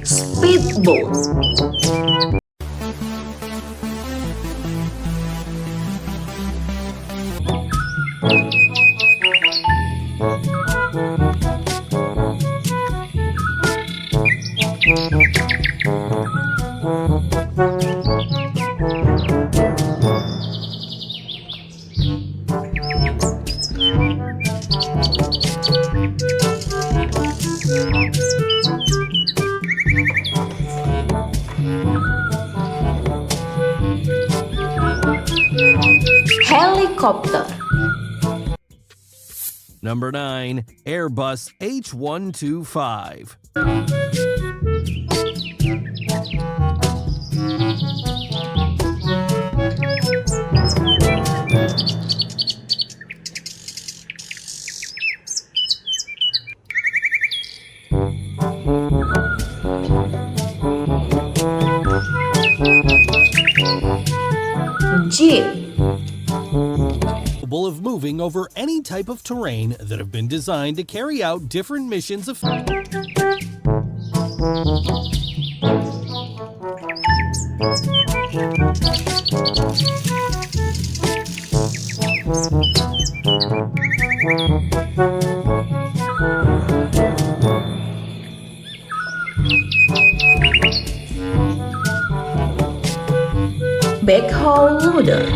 Speedboat. Helicopter. Number 9, Airbus H125. Jeep. Capable of moving over any type of terrain that have been designed to carry out different missions of Backhoe Loader.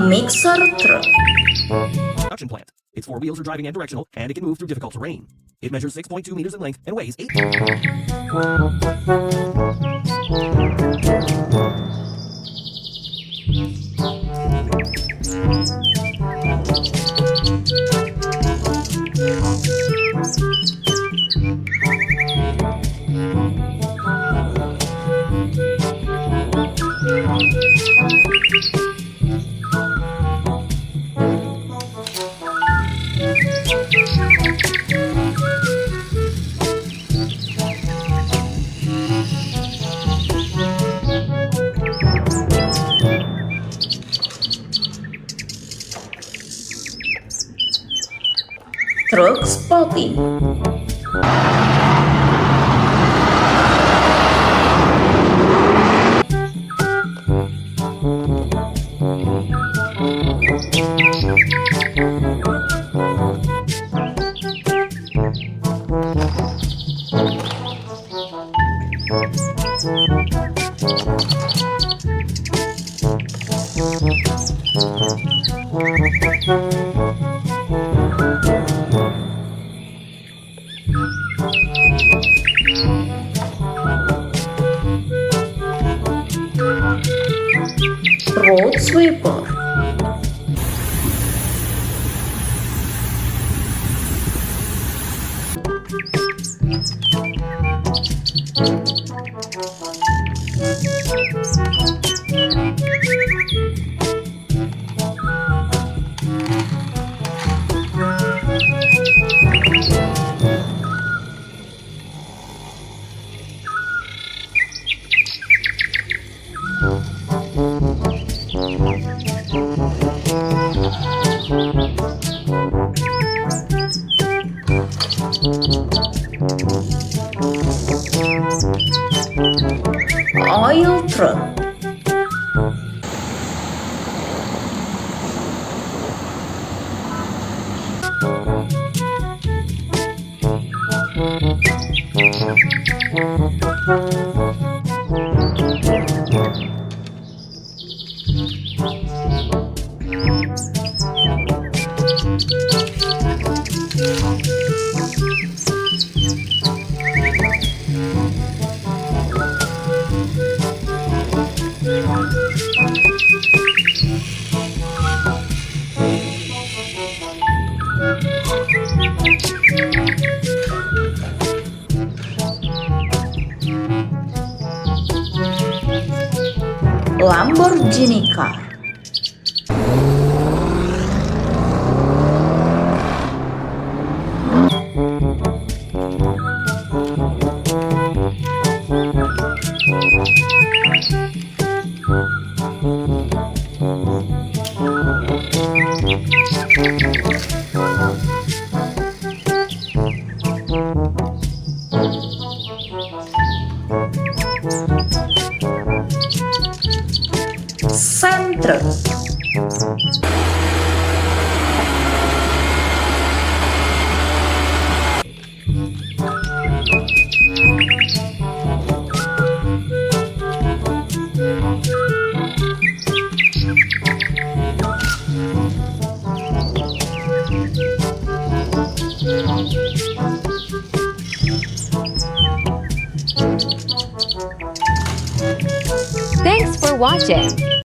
Mixer truck. production plant. Its 4 wheels are driving and directional, and it can move through difficult terrain. It measures 6.2 meters in length and weighs 8. Truck spotting. Road sweeper. Oil truck. Lamborghini car. Sand truck. Thanks for watching.